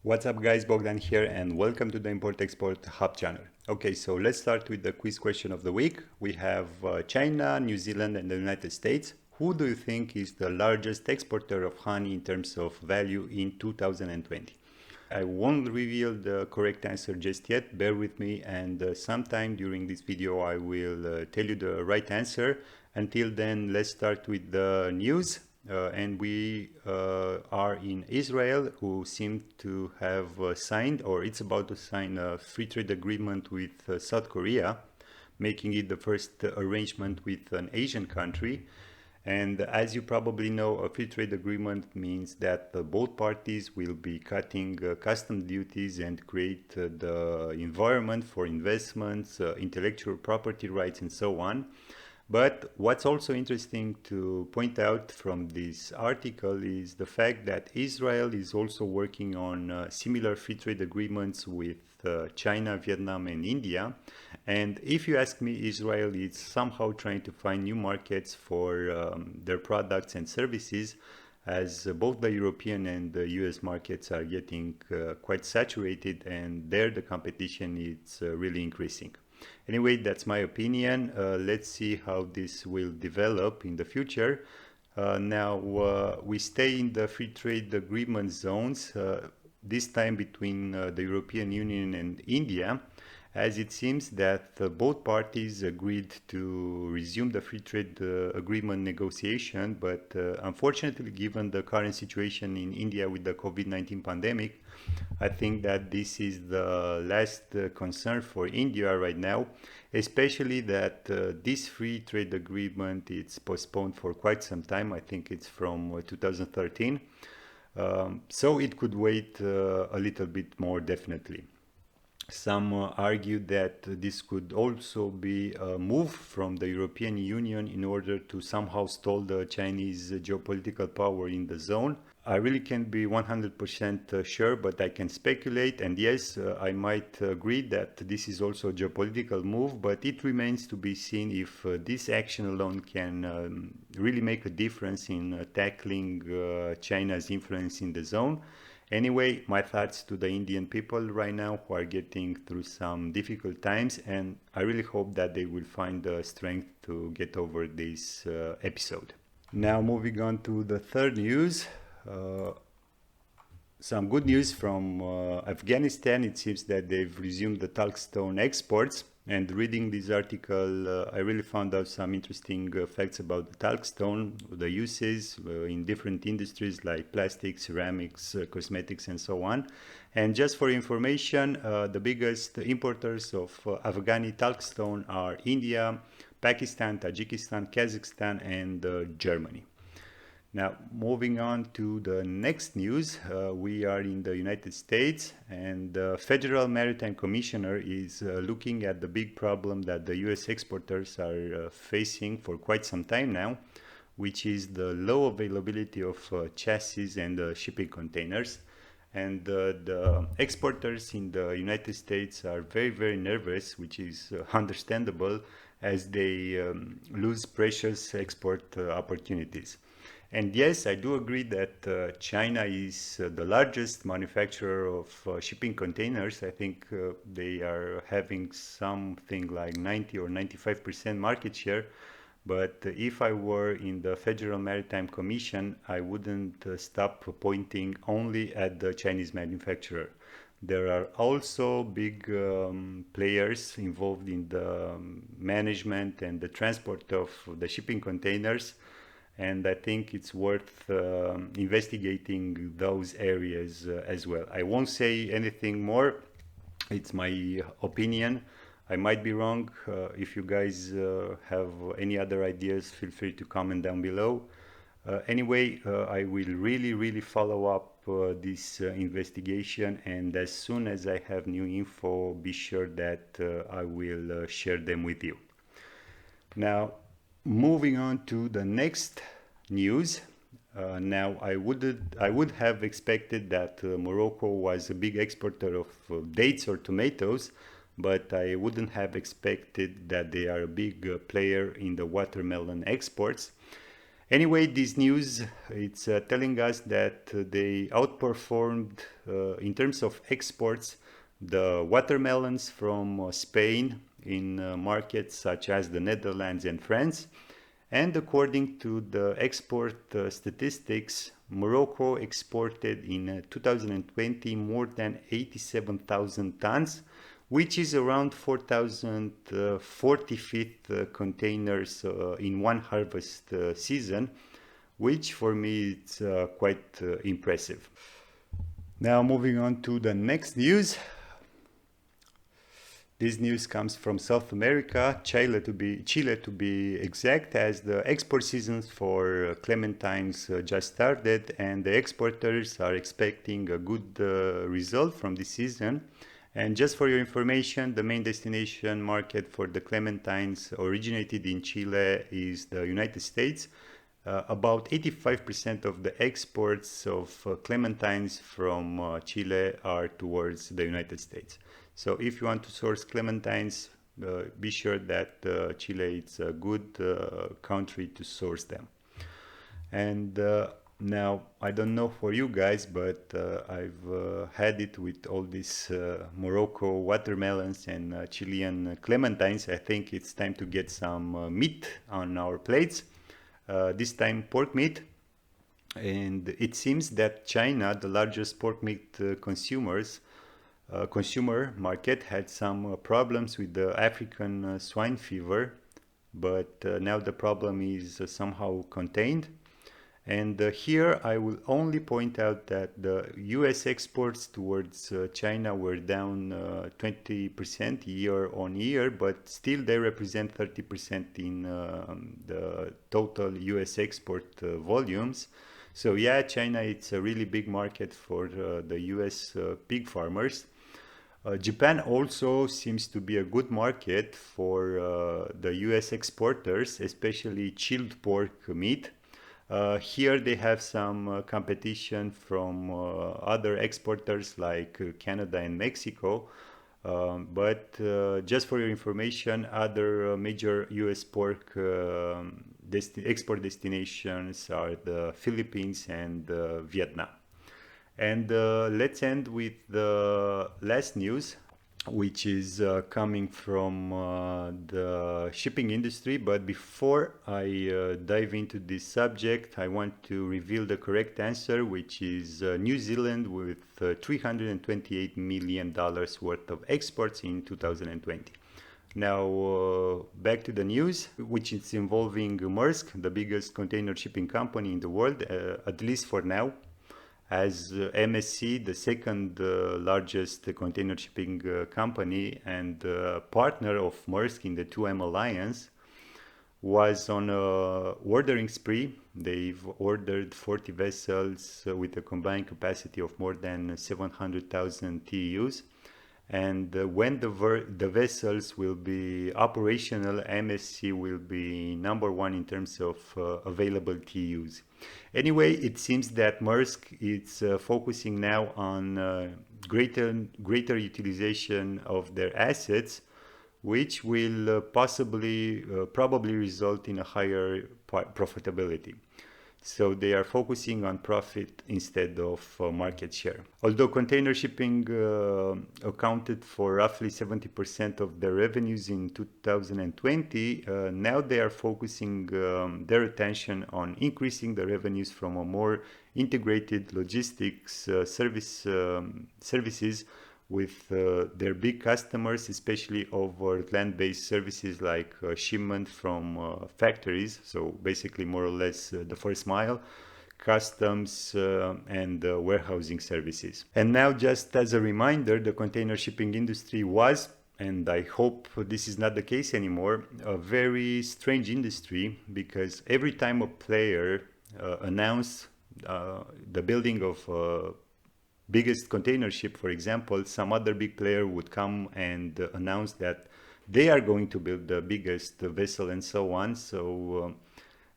What's up guys, Bogdan here and welcome to the Import-Export Hub channel. Okay, so let's start with the quiz question of the week. We have China, New Zealand and the United States. Who do you think is the largest exporter of honey in terms of value in 2020? I won't reveal the correct answer just yet, bear with me, and sometime during this video I will tell you the right answer. Until then, let's start with the news. And we are in Israel, who seem to have signed, or it's about to sign, a free trade agreement with South Korea, making it the first arrangement with an Asian country. And as you probably know, a free trade agreement means that both parties will be cutting custom duties and create the environment for investments, intellectual property rights, and so on. But what's also interesting to point out from this article is the fact that Israel is also working on similar free trade agreements with China, Vietnam, and India. And if you ask me, Israel is somehow trying to find new markets for their products and services, as both the European and the US markets are getting quite saturated, and there the competition is really increasing. Anyway, that's my opinion. Let's see how this will develop in the future. Now, we stay in the free trade agreement zones, this time between the European Union and India, as it seems that both parties agreed to resume the free trade agreement negotiation, but unfortunately, given the current situation in India with the COVID-19 pandemic, I think that this is the last concern for India right now, especially that this free trade agreement is postponed for quite some time. I think it's from 2013. So it could wait a little bit more, definitely. Some argue that this could also be a move from the European Union in order to somehow stall the Chinese geopolitical power in the zone. I really can't be 100% sure, but I can speculate. And yes, I might agree that this is also a geopolitical move, but it remains to be seen if this action alone can really make a difference in tackling China's influence in the zone. Anyway, my thoughts to the Indian people right now who are getting through some difficult times, and I really hope that they will find the strength to get over this episode. Now, moving on to the third news. Some good news from Afghanistan. It seems that they've resumed the talc stone exports. And reading this article, I really found out some interesting facts about the talc stone, the uses in different industries like plastics, ceramics, cosmetics, and so on. And just for information, the biggest importers of Afghani talc stone are India, Pakistan, Tajikistan, Kazakhstan, and Germany. Now, moving on to the next news, we are in the United States, and the Federal Maritime Commissioner is looking at the big problem that the US exporters are facing for quite some time now, which is the low availability of chassis and shipping containers. And the exporters in the United States are very, very nervous, which is understandable, as they lose precious export opportunities. And yes, I do agree that China is the largest manufacturer of shipping containers. I think they are having something like 90 or 95% market share. But if I were in the Federal Maritime Commission, I wouldn't stop pointing only at the Chinese manufacturer. There are also big players involved in the management and the transport of the shipping containers. And I think it's worth investigating those areas as well. I won't say anything more. It's my opinion. I might be wrong. If you guys have any other ideas, feel free to comment down below. Anyway, I will really follow up this investigation, and as soon as I have new info, be sure that I will share them with you. Now, moving on to the next news. Now, I would have expected that Morocco was a big exporter of dates or tomatoes, but I wouldn't have expected that they are a big player in the watermelon exports. Anyway, this news, it's telling us that they outperformed in terms of exports the watermelons from Spain in markets such as the Netherlands and France. And according to the export statistics, Morocco exported in 2020 more than 87,000 tons, which is around 4,045 containers in one harvest season, which for me is quite impressive. Now moving on to the next news. This news comes from South America, Chile to be exact, as the export seasons for clementines just started, and the exporters are expecting a good result from this season. And just for your information, the main destination market for the clementines originated in Chile is the United States. About 85% of the exports of clementines from Chile are towards the United States. So if you want to source clementines, be sure that Chile is a good country to source them. And now, I don't know for you guys, but I've had it with all these Morocco watermelons and Chilean clementines. I think it's time to get some meat on our plates. This time pork meat. And it seems that China, the largest pork meat consumer market, had some problems with the African swine fever, but now the problem is somehow contained. And here I will only point out that the US exports towards China were down 20% year on year, but still they represent 30% in the total US export volumes. So yeah, China, it's a really big market for the US pig farmers. Japan also seems to be a good market for the US exporters, especially chilled pork meat. Here they have some competition from other exporters like Canada and Mexico. But just for your information, other major US pork export destinations are the Philippines and Vietnam. And let's end with the last news, which is coming from the shipping industry. But before I dive into this subject, I want to reveal the correct answer, which is New Zealand with $328 million worth of exports in 2020. Now, back to the news, which is involving Maersk, the biggest container shipping company in the world, at least for now, as MSC, the second largest container shipping company and partner of Maersk in the 2M Alliance, was on a ordering spree. They've ordered 40 vessels with a combined capacity of more than 700,000 TEUs. And when the vessels will be operational, MSC will be number one in terms of available TEUs. Anyway, it seems that Maersk is focusing now on greater utilization of their assets, which will probably result in a higher profitability. So they are focusing on profit instead of market share. Although container shipping accounted for roughly 70% of their revenues in 2020, now they are focusing their attention on increasing the revenues from a more integrated logistics services with their big customers, especially over land-based services like shipment from factories. So basically more or less the first mile, customs and warehousing services. And now, just as a reminder, the container shipping industry was, and I hope this is not the case anymore, a very strange industry, because every time a player announced the building of biggest container ship, for example, some other big player would come and announce that they are going to build the biggest vessel and so on. So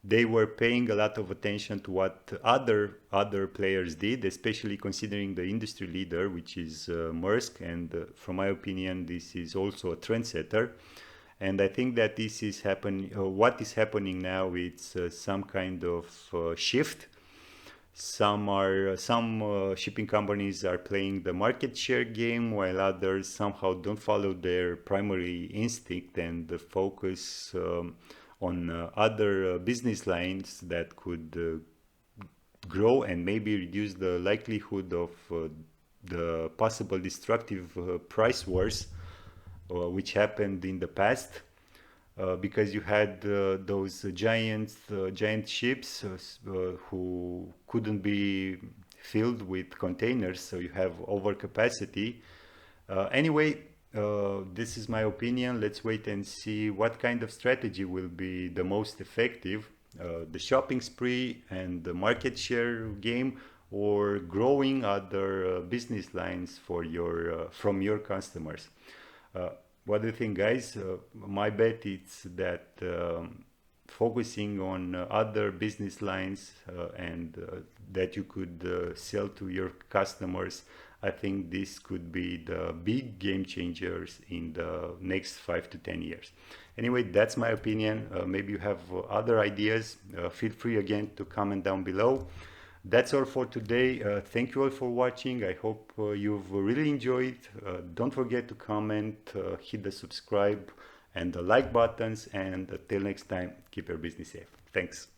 they were paying a lot of attention to what other players did, especially considering the industry leader, which is Maersk. And from my opinion, this is also a trendsetter. And I think that this is happening. What is happening now? It's some kind of shift. Some shipping companies are playing the market share game, while others somehow don't follow their primary instinct and focus on other business lines that could grow and maybe reduce the likelihood of the possible destructive price wars which happened in the past, because you had those giant ships who couldn't be filled with containers, so you have overcapacity. Anyway, this is my opinion. Let's wait and see what kind of strategy will be the most effective: the shopping spree and the market share game, or growing other business lines for your from your customers. Uh, what do you think, guys? My bet is that focusing on other business lines and that you could sell to your customers, I think this could be the big game changers in the next 5 to 10 years. Anyway, that's my opinion. Maybe you have other ideas. Feel free again to comment down below. That's all for today. Thank you all for watching. I hope you've really enjoyed. Don't forget to comment, hit the subscribe and the like buttons. And until next time, keep your business safe. Thanks.